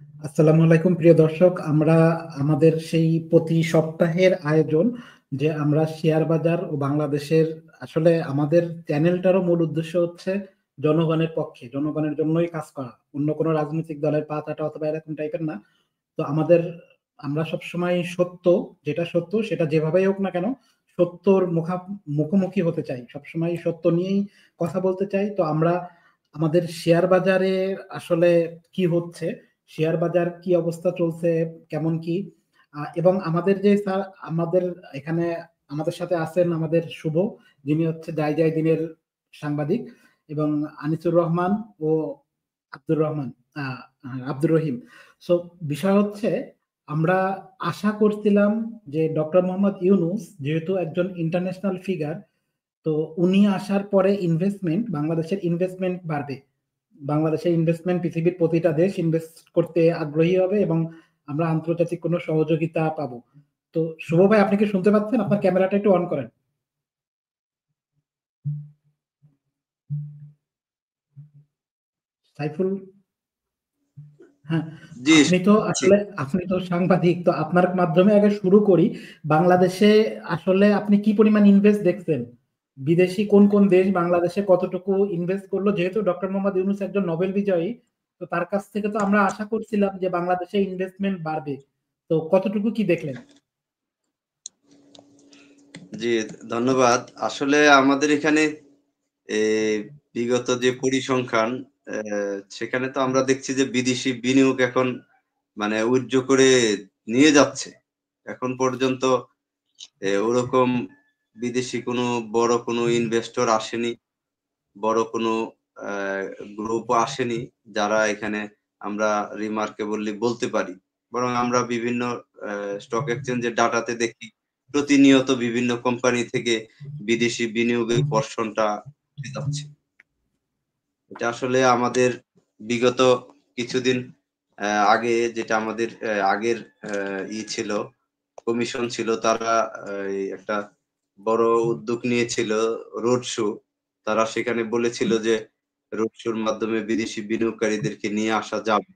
আসসালামু আলাইকুম প্রিয় দর্শক, আমরা আমাদের সেই প্রতি সপ্তাহের আয়োজন যে আমরা শেয়ার বাজার ও বাংলাদেশের, আসলে আমাদের চ্যানেলটারও মূল উদ্দেশ্য হচ্ছে জনগণের পক্ষে, জনগণের জন্যই কাজ করা, অন্য কোনো রাজনৈতিক দলের পা চাটা অথবা এরকম টাইপের না। তো আমরা সবসময় সত্য, যেটা সত্য সেটা যেভাবেই হোক না কেন, সত্যর মুখোমুখি হতে চাই, সবসময় সত্য নিয়েই কথা বলতে চাই। তো আমরা আমাদের শেয়ার বাজারে আসলে কি হচ্ছে, শেয়ার বাজার কি অবস্থা চলছে, কেমন কি, এবং আমাদের যে স্যার আমাদের এখানে আমাদের সাথে আছেন আমাদের শুভ, যিনি হচ্ছে যাই যাই দিনের সাংবাদিক, এবং আনিসুর রহমান ও আব্দুর রহমান, আব্দুর রহিম। সো বিষয় হচ্ছে, আমরা আশা করছিলাম যে ডক্টর মোহাম্মদ ইউনূস যেহেতু একজন ইন্টারন্যাশনাল ফিগার, তো উনি আসার পরে বাংলাদেশের ইনভেস্টমেন্ট বাড়বে, বাংলাদেশের ইনভেস্টমেন্ট পৃথিবীর প্রতিটা দেশ ইনভেস্ট করতে আগ্রহী হবে এবং আমরা আন্তর্জাতিক কোনো সহযোগিতা পাবো। তো শুভ ভাই, আপনি কি শুনতে পাচ্ছেন? আপনার ক্যামেরাটা একটু অন করেন। সাইফুল, হ্যাঁ। জি, আপনি তো সাংবাদিক, তো আপনার মাধ্যমে আগে শুরু করি। বাংলাদেশে আসলে আপনি কি পরিমাণ ইনভেস্ট দেখছেন? বিদেশি কোন কোন দেশ বাংলাদেশে কতটুকু ইনভেস্ট করলো? যেহেতু ডক্টর মোহাম্মদ ইউনূস একজন নোবেল বিজয়ী, তো তার কাছ থেকে তো আমরা আশা করছিলাম যে বাংলাদেশে ইনভেস্টমেন্ট বাড়বে। তো কতটুকু কি দেখলেন? জি, ধন্যবাদ। আসলে আমাদের এখানে বিগত যে পরিসংখ্যান, সেখানে তো আমরা দেখছি যে বিদেশি বিনিয়োগ এখন মানে উইথড্র করে নিয়ে যাচ্ছে। এখন পর্যন্ত ওরকম বিদেশি কোনো বড় কোনো ইনভেস্টর আসেনি, বড় কোনো আ গ্রুপও আসেনি, যারা এখানে আমরা রিমার্কেবলি বলতে পারি। বরং আমরা বিভিন্ন স্টক এক্সচেঞ্জের ডাটাতে দেখি প্রতিনিয়ত বিভিন্ন কোম্পানি থেকে বিদেশি বিনিয়োগের বর্ষণটা উঠে যাচ্ছে। এটা আসলে আমাদের বিগত কিছুদিন আগে যেটা আমাদের আগের ছিল, কমিশন ছিল, তারা এই একটা বড় উদ্যোগ নিয়েছিল, রোড শো। তারা সেখানে বলেছিল যে রোড শোর মাধ্যমে বিদেশি বিনিয়োগকারীদেরকে নিয়ে আসা যাবে।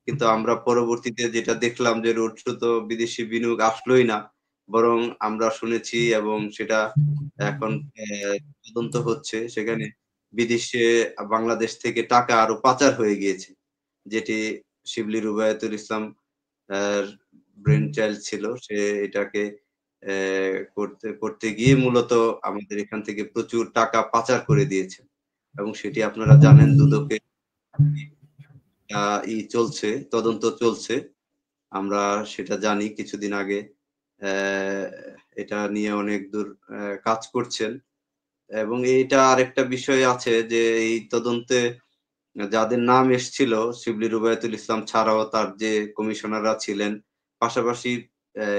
কিন্তু আমরা পরবর্তীতে যেটা দেখলাম যে রোড শো তো বিদেশি বিনিয়োগ আসলোই না। বরং আমরা শুনেছি এবং সেটা এখন তদন্ত হচ্ছে, সেখানে বিদেশে বাংলাদেশ থেকে টাকা আরো পাচার হয়ে গিয়েছে। যেটি শিবলি রুবায়াতুল ইসলাম ব্রেন চাইল্ড ছিল। সে এটাকে করতে গিয়ে মূলত আমাদের এখান থেকে প্রচুর টাকা পাচার করে দিয়েছে। এবং সেটি আপনারা জানেন, দুদকে আ চলছে, তদন্ত চলছে। আমরা সেটা জানি কিছুদিন আগে অ্যা এটা নিয়ে অনেক দূর কাজ করছেন। এবং এইটা আরেকটা বিষয় আছে যে এই তদন্তে যাদের নাম এসছিল, শিবলি রুবায়াতুল ইসলাম ছাড়াও তার যে কমিশনাররা ছিলেন, পাশাপাশি অ্যা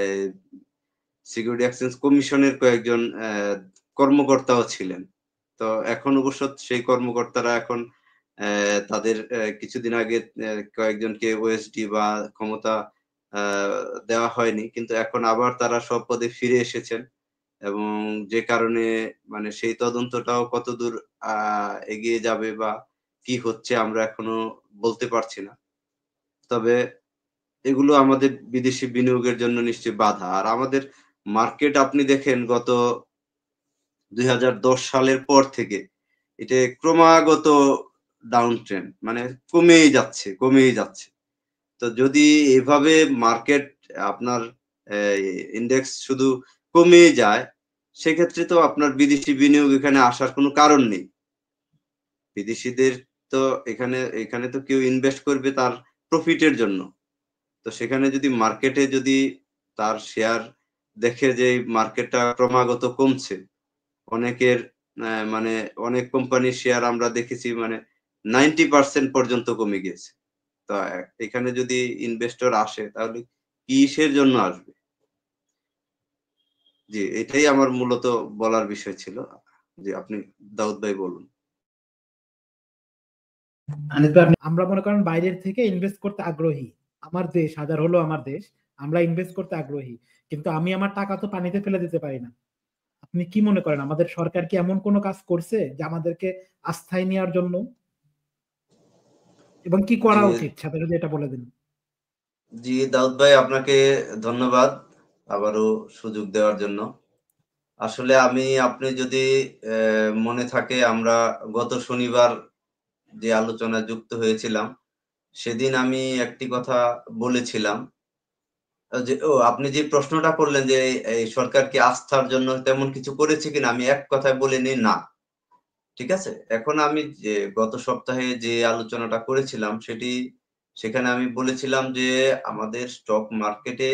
সিকিউরিটি এক্সচেঞ্জ কমিশনের কয়েকজন কর্মকর্তাও ছিলেন। তো এখন অবশ্য সেই কর্মকর্তারা এখন তাদের কিছুদিন আগে কয়েকজনকে ওএসডি বা ক্ষমতা আ দেওয়া হয়নি। কিন্তু এখন আবার তারা সব পদে ফিরে এসেছেন। এবং যে কারণে মানে সেই তদন্তটাও কতদূর আ এগিয়ে যাবে বা কি হচ্ছে আমরা এখনো বলতে পারছি না। তবে এগুলো আমাদের বিদেশি বিনিয়োগের জন্য নিশ্চয়ই বাধা। আর আমাদের মার্কেট আপনি দেখেন গত ২০১০ সালের পর থেকে এটা ক্রমাগত ডাউন ট্রেন্ড, মানে কমেই যাচ্ছে, কমেই যাচ্ছে। তো যদি এভাবে মার্কেট আপনার অ্যা ইনডেক্স শুধু কমেই যায়, সেক্ষেত্রে তো আপনার বিদেশি বিনিয়োগ এখানে আসার কোনো কারণ নেই। বিদেশীদের তো এখানে এখানে তো কেউ ইনভেস্ট করবে তার প্রফিটের জন্য। তো সেখানে যদি মার্কেটে যদি তার শেয়ার দেখে যে এই মার্কেটটা ক্রমাগত কমছে, অনেকের মানে অনেক কোম্পানির শেয়ার আমরা দেখেছি মানে 90% পর্যন্ত কমে গিয়েছে। তো এখানে যদি ইনভেস্টর আসে তাহলে কিসের জন্য আসবে? জি, এটাই আমার মূলত বলার বিষয় ছিল। জি, আপনি দাউদ ভাই বলুন। আনিস ভাই, আমরা মনে করেন বাইরের থেকে ইনভেস্ট করতে আগ্রহী, আমার দেশ হাজার হলো আমার দেশ, আমরা ইনভেস্ট করতে আগ্রহী, কিন্তু আমি আমার টাকা তো পানিতে ফেলে দিতে পারি না। আপনি কি মনে করেন, আমাদের সরকার কি এমন কোনো কাজ করছে যে আমাদেরকে আস্থায় নেওয়ার জন্য, এবং কি করা জি, উচিত সাথে যদি এটা বলে দিন? জি দাউদ ভাই, আপনাকে ধন্যবাদ আবারও সুযোগ দেওয়ার জন্য। আসলে আপনি যদি মনে থাকে, আমরা গত শনিবার যে আলোচনায় যুক্ত হয়েছিলাম, সেদিন আমি একটি কথা বলেছিলাম যে আপনি যে প্রশ্নটা করলেন যে এই সরকার কি আস্থার জন্য তেমন কিছু করেছে কিনা, আমি এক কথায় বলিনি না। ঠিক আছে? এখন আমি যে গত সপ্তাহে যে আলোচনাটা করেছিলাম সেখানে আমি বলেছিলাম যে আমাদের স্টক মার্কেটে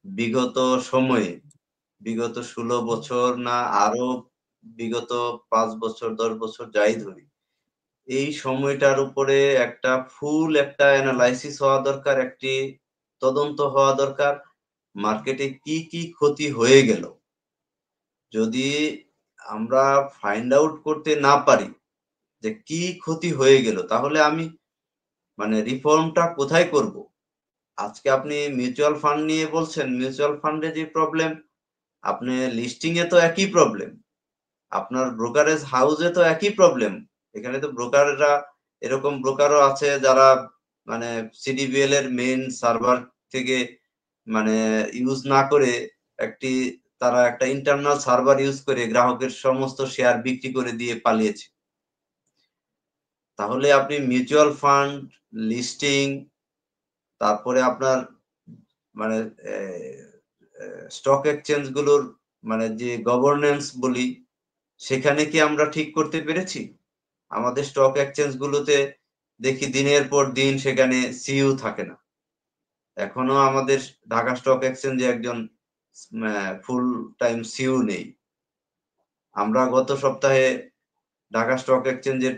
বিগত সময়ে, বিগত ১৬ বছর না আরো বিগত ৫ বছর ১০ বছর যাই ধরি, এই সময়টার উপরে একটা এনালাইসিস হওয়া দরকার, একটি তদন্ত হওয়া দরকার। মার্কেটে কি, কি ক্ষতি হয়ে গেল? যদি আমরা ফাইন্ড আউট করতে না পারি যে কি ক্ষতি হয়ে গেল, তাহলে আমি রিফর্মটা কোথায় করব? আজকে আপনি মিউচুয়াল ফান্ড নিয়ে বলছেন, মিউচুয়াল ফান্ডে যে প্রবলেম, আপনি লিস্টিং এ তো একই প্রবলেম। আপনার ব্রোকারেজ হাউসে তো একই প্রবলেম। এখানে তো ব্রোকাররা, এরকম ব্রোকারও আছে যারা সিডিবিএল এর মেইন সার্ভার থেকে ইউজ না করে একটি তারা একটা ইন্টারনাল সার্ভার ইউজ করে গ্রাহকের সমস্ত শেয়ার বিক্রি করে দিয়ে পালিয়েছে। তাহলে আপনি মিউচুয়াল ফান্ড লিস্টিং, তারপরে আপনার মানে স্টক এক্সচেঞ্জ গুলোর যে গভর্নেন্স বলি, সেখানে কি আমরা ঠিক করতে পেরেছি? আমাদের স্টক এক্সচেঞ্জ গুলোতে দেখি দিনের পর দিন সেখানে সিইও থাকে না। এখনো আমাদের ঢাকা স্টক এক্সচেঞ্জে একজন ফুল টাইম সিইও নেই। আমরা গত সপ্তাহে ঢাকা স্টক এক্সচেঞ্জের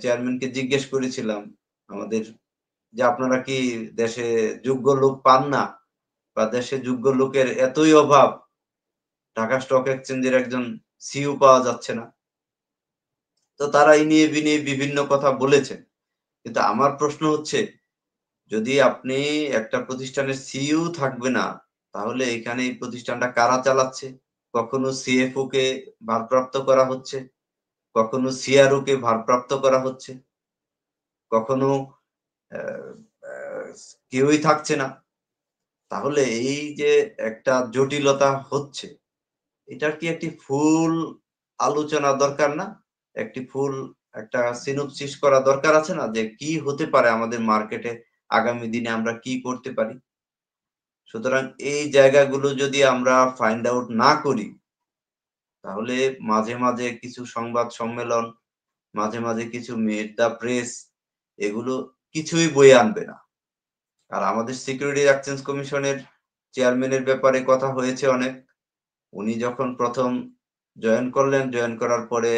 চেয়ারম্যানকে জিজ্ঞেস করেছিলাম আমাদের, যে আপনারা কি দেশে যোগ্য লোক পান না, বা দেশে যোগ্য লোকের এতই অভাব, ঢাকা স্টক এক্সচেঞ্জের একজন সিইও পাওয়া যাচ্ছে না? তো তারা এই নিয়ে বিনিয়ে বিভিন্ন কথা বলেছেন। কিন্তু আমার প্রশ্ন হচ্ছে, যদি আপনি একটা প্রতিষ্ঠানের সিইও থাকবে না, তাহলে এখানে এই প্রতিষ্ঠানটা কারা চালাচ্ছে? কখনো সিএফও কে ভারপ্রাপ্ত করা হচ্ছে, কখনো সিআরও কে ভারপ্রাপ্ত করা হচ্ছে, কখনো আহ, আহ, কেউই থাকছে না। তাহলে এই যে একটা জটিলতা হচ্ছে, এটার কি একটি ফুল আলোচনা দরকার না? একটি ফুল একটা সিনপসিস করা দরকার আছে না, যে কি হতে পারে আমাদের মার্কেটে, আগামী দিনে আমরা কি করতে পারি? সুতরাং এই জায়গাগুলো যদি আমরা ফাইন্ড আউট না করি, তাহলে মাঝে মাঝে কিছু সংবাদ সম্মেলন, মাঝে মাঝে কিছু মিট দা প্রেস, এগুলো কিছুই বয়ে আনবে না। আর আমাদের সিকিউরিটি এক্সচেঞ্জ কমিশনের চেয়ারম্যানের ব্যাপারে কথা হয়েছে অনেক। উনি যখন প্রথম জয়েন করলেন, জয়েন করার পরে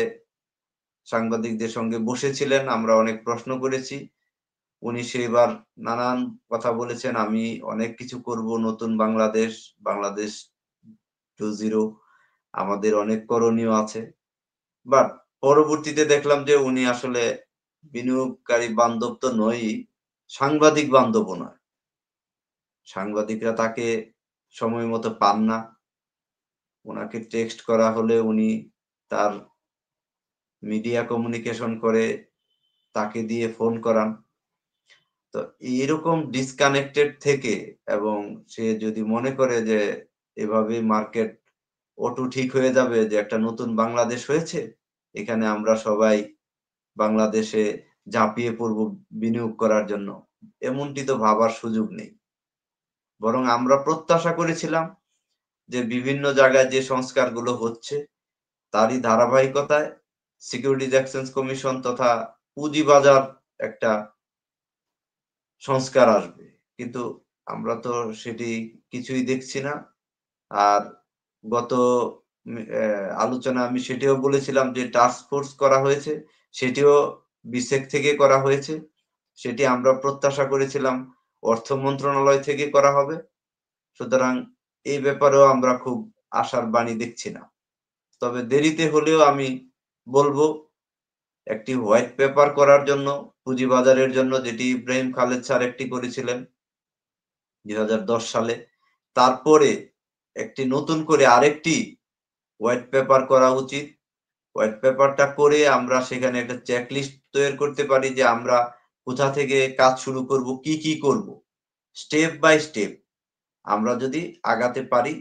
সাংবাদিকদের সঙ্গে বসেছিলেন, আমরা অনেক প্রশ্ন করেছি। উনি সেইবার নানান কথা বলেছেন, আমি অনেক কিছু করব, নতুন বাংলাদেশ, বাংলাদেশ 2.0, আমাদের অনেক করণীয় আছে। বাট পরবর্তীতে দেখলাম যে উনি আসলে বিনিয়োগকারী বান্ধব তো নয়ই, সাংবাদিক বান্ধবও নয়। সাংবাদিকরা তাকে সময় মতো পান না। উনাকে টেক্সট করা হলে উনি তার মিডিয়া কমিউনিকেশন করে তাকে দিয়ে ফোন করান। তো এরকম ডিসকানেক্টেড থেকে, এবং সে যদি মনে করে যে এভাবে মার্কেট অটো ঠিক হয়ে যাবে, যে একটা নতুন বাংলাদেশ হয়েছে, এখানে আমরা সবাই বাংলাদেশে ঝাঁপিয়ে পড়ব বিনিয়োগ করার জন্য, এমনটি তো ভাবার সুযোগ নেই। বরং আমরা প্রত্যাশা করেছিলাম যে বিভিন্ন জায়গায় যে সংস্কারগুলো হচ্ছে, তারই ধারাবাহিকতায় সিকিউরিটিজ এক্সচেঞ্জ কমিশন তথা পুঁজিবাজার একটা সংস্কার আসবে। কিন্তু আমরা তো সেটি কিছুই দেখছি না। আর গত আলোচনায় আমি সেটিও বলেছিলাম যে টাস্ক ফোর্স করা হয়েছে, সেটিও বিসেক থেকে করা হয়েছে। সেটি আমরা প্রত্যাশা করেছিলাম অর্থ মন্ত্রণালয় থেকে করা হবে। সুতরাং এই ব্যাপারেও আমরা খুব আশার বাণী দেখছি না। তবে দেরিতে হলেও আমি বলবো, একটি হোয়াইট পেপার করার জন্য, পুঁজিবাজারের জন্য, যেটি ইব্রাহিম খালেদ স্যার একটি করেছিলেন ২০১০ সালে, তারপরে একটি নতুন করে আরেকটি হোয়াইট পেপার করা উচিত। হোয়াইট পেপারটা করে আমরা সেখানে একটা চেকলিস্ট তৈরি করতে পারি যে আমরা কোথা থেকে কাজ শুরু করব, কি কি করব। স্টেপ বাই স্টেপ আমরা যদি আগাতে পারি,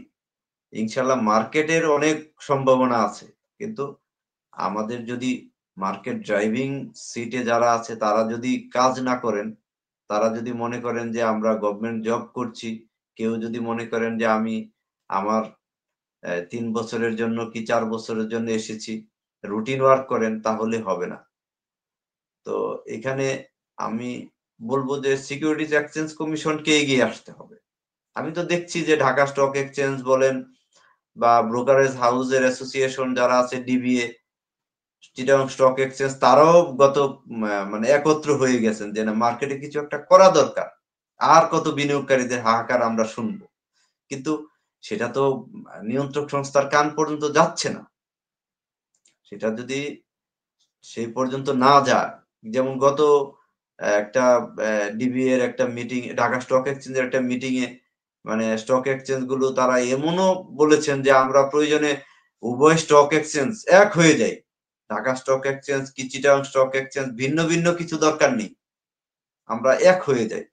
ইনশাল্লাহ মার্কেটের অনেক সম্ভাবনা আছে, কিন্তু আমাদের যদি মার্কেট ড্রাইভিং সিটে যারা আছে তারা যদি কাজ না করেন, তারা যদি মনে করেন যে আমরা গভর্নমেন্ট জব করছি, কেউ যদি মনে করেন যে আমি আমার ৩ বছরের জন্য কি ৪ বছরের জন্য এসেছি, রুটিন ওয়ার্ক করেন, তাহলে হবে না। তো এখানে আমি বলবো যে সিকিউরিটিজ এক্সচেঞ্জ কমিশনকে এগিয়ে আসতে হবে। আমি তো দেখছি যে ঢাকা স্টক এক্সচেঞ্জ বলেন বা ব্রোকারেজ হাউসের অ্যাসোসিয়েশন যারা আছে ডিবিএ, চিটাগং স্টক এক্সচেঞ্জ, তারাও গত মানে একত্র হয়ে গেছেন যে না, মার্কেটে কিছু একটা করা দরকার। আর কত বিনিয়োগকারীদের হাহাকার আমরা শুনবো, কিন্তু সেটা তো নিয়ন্ত্রক সংস্থার কান পর্যন্ত যাচ্ছে না। সেটা যদি সেই পর্যন্ত না যায়, যেমন গত একটা ডিবি এর একটা মিটিং, ঢাকা স্টক এক্সচেঞ্জের একটা মিটিং এ মানে স্টক এক্সচেঞ্জ গুলো তারা এমনও বলেছেন যে আমরা প্রয়োজনে উভয় স্টক এক্সচেঞ্জ এক হয়ে যাই, ঢাকা স্টক এক্সচেঞ্জ কি চিটাগং স্টক এক্সচেঞ্জ ভিন্ন ভিন্ন কিছু দরকার নেই, আমরা এক হয়ে যাই,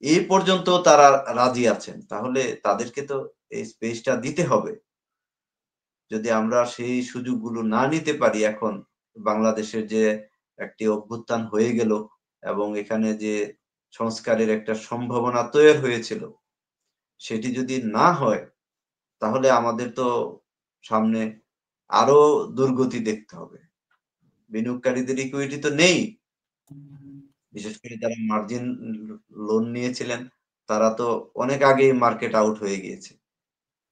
এই পর্যন্ত তারা রাজি আছেন। তাহলে তাদেরকে তো এই স্পেসটা দিতে হবে। যদি আমরা সেই সুযোগগুলো না নিতে পারি, এখন বাংলাদেশের যে একটি অভ্যুত্থান হয়ে গেল এবং এখানে যে সংস্কারের একটা সম্ভাবনা তৈরি হয়েছিল, সেটি যদি না হয়, তাহলে আমাদের তো সামনে আরো দুর্গতি দেখতে হবে। বিনিয়োগকারীদের ইকুইটি তো নেই, বিশেষ করে যারা মার্জিন লোন নিয়েছিলেন তারা তো অনেক আগেই মার্কেট আউট হয়ে গিয়েছে।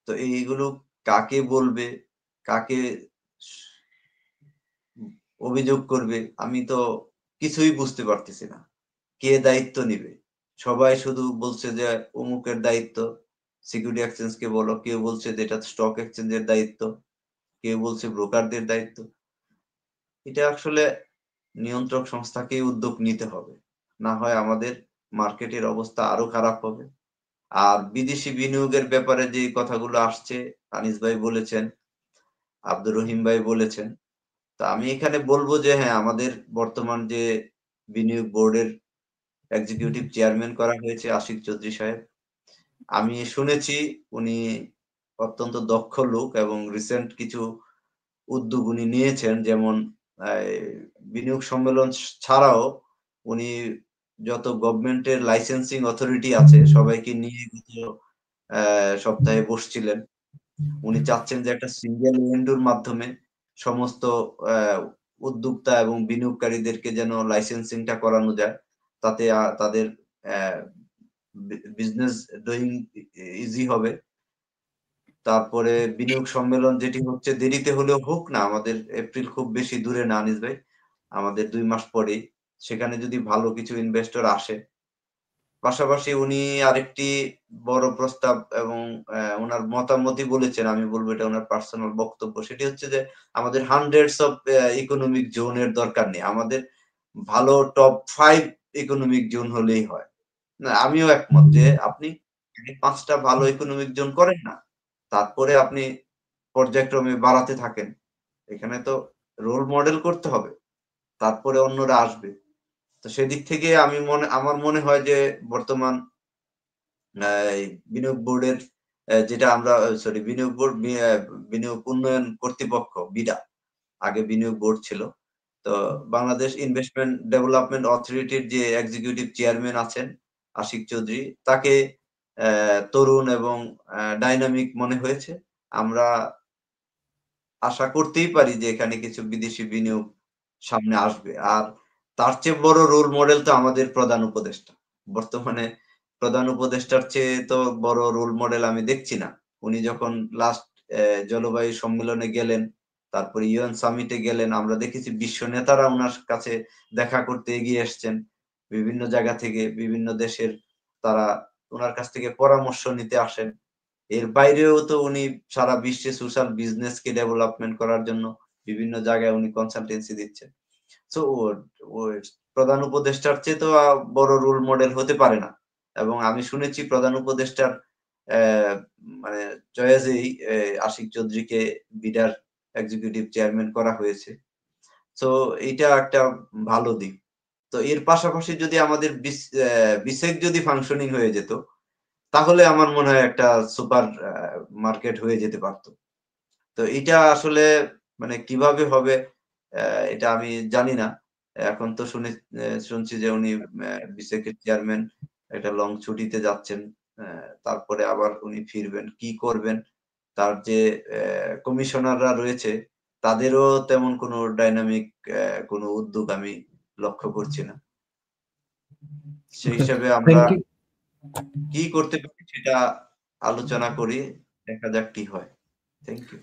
তো এইগুলো কাকে বলবে, কাকে অভিযোগ করবে, আমি তো কিছুই বুঝতে পারতেছি না। কে দায়িত্ব নিবে? সবাই শুধু বলছে যে অমুকের দায়িত্ব, সিকিউরিটি এক্সচেঞ্জ কে বলো, কেউ বলছে যে এটা স্টক এক্সচেঞ্জের দায়িত্ব, কেউ বলছে ব্রোকারদের দায়িত্ব। এটা আসলে নিয়ন্ত্রক সংস্থাকেই উদ্যোগ নিতে হবে, না হয় আমাদের মার্কেটের অবস্থা আরো খারাপ হবে। আর বিদেশি বিনিয়োগের ব্যাপারে যে কথাগুলো আসছে, আনিস ভাই বলেছেন, আব্দুর রহিম ভাই বলেছেন, তা আমি এখানে বলবো যে হ্যাঁ, আমাদের বর্তমান যে বিনিয়োগ বোর্ডের এক্সিকিউটিভ চেয়ারম্যান করা হয়েছে আশিক চৌধুরী সাহেব, আমি শুনেছি উনি অত্যন্ত দক্ষ লোক এবং রিসেন্ট কিছু উদ্যোগ উনি নিয়েছেন, যেমন বিনিয়োগ সম্মেলন ছাড়াও উনি যত গভর্নমেন্টের লাইসেন্সিং অথরিটি আছে সবাইকে নিয়ে গত সপ্তাহে বসছিলেন। উনি চাচ্ছেন যে একটা সিঙ্গেল উইন্ডোর মাধ্যমে সমস্ত উদ্যোক্তা এবং বিনিয়োগকারীদেরকে যেন লাইসেন্সিংটা করানো যায়, তাতে তাদের বিজনেস ডুইং ইজি হবে। তারপরে বিনিয়োগ সম্মেলন যেটি হচ্ছে দেরিতে হলেও হোক না, আমাদের এপ্রিল খুব বেশি দূরে না আনিস ভাই, আমাদের 2 মাস পরেই, সেখানে যদি ভালো কিছু ইনভেস্টর আসে। পাশাপাশি উনি আরেকটি বড় প্রস্তাব এবং উনার মতামতই বলেছেন, আমি বলবো এটা উনার পার্সোনাল বক্তব্য, সেটি হচ্ছে যে আমাদের হান্ড্রেডস অফ ইকোনমিক জোনের দরকার নেই, আমাদের ভালো টপ 5 ইকোনমিক জোন হলেই হয়। না, আমিও একমত যে আপনি 5টা ভালো ইকোনমিক জোন করেন না, তারপরে আপনি পর্যায়ক্রমে বাড়াতে থাকেন। এখানে তো রোল মডেল করতে হবে, তারপরে অন্যরা আসবে। তো সেদিক থেকে আমার মনে হয় যে বর্তমান বিনিয়োগ বোর্ডের যেটা আমরা সরি বিনিয়োগ বোর্ড বিনিয়োগ উন্নয়ন কর্তৃপক্ষ বিডা, আগে বিনিয়োগ বোর্ড ছিল। তো বাংলাদেশ ইনভেস্টমেন্ট ডেভেলপমেন্ট অথরিটির যে এক্সিকিউটিভ চেয়ারম্যান আছেন আশিক চৌধুরী, তাকে তরুণ এবং ডাইনামিক মনে হয়েছে। আমরা আশা করতেই পারি যে এখানে কিছু বিদেশি বিনিয়োগ সামনে আসবে। আর তার চেয়ে বড় রোল মডেল তো আমাদের প্রধান উপদেষ্টা। বর্তমানে প্রধান উপদেষ্টার চেয়ে তো বড় রোল মডেল আমি দেখছি না। উনি যখন লাস্ট জলবায়ু সম্মেলনে গেলেন, তারপরে ইউএন সামিটে গেলেন, আমরা দেখেছি বিশ্ব নেতারা উনার কাছে দেখা করতে এগিয়ে এসছেন। বিভিন্ন জায়গা থেকে, বিভিন্ন দেশের তারা উনার কাছ থেকে পরামর্শ নিতে আসেন। এর বাইরেও তো উনি সারা বিশ্বে সোশ্যাল বিজনেস কে ডেভেলপমেন্ট করার জন্য বিভিন্ন জায়গায় উনি কনসালটেন্সি দিচ্ছেন। সো ও প্রধান উপদেষ্টার চেয়ে তো বড় রোল মডেল হতে পারে না। এবং আমি শুনেছি প্রধান উপদেষ্টার মানে চয়েসেই আশিক চৌধুরীকে বিডার এক্সিকিউটিভ চেয়ারম্যান করা হয়েছে। সো এইটা একটা ভালো দিক। তো এর পাশাপাশি যদি আমাদের বিসেক যদি ফাংশনিং হয়ে যেত, তাহলে আমার মনে হয় একটা সুপার মার্কেট হয়ে যেতে পারতো। তো এটা আসলে মানে কিভাবে হবে এটা আমি জানি না। এখন তো শুনছি যে উনি বিসেকের চেয়ারম্যান একটা লং ছুটিতে যাচ্ছেন। তারপরে আবার উনি ফিরবেন। কি করবেন? তার যে কমিশনাররা রয়েছে তাদেরও তেমন কোনো ডাইনামিক কোনো উদ্যোগ আমি লক্ষ্য করছি না। সেই হিসাবে আমরা থ্যাংক ইউ। কি করতে পারি সেটা আলোচনা করি। দেখা যাক কি হয়। Thank you.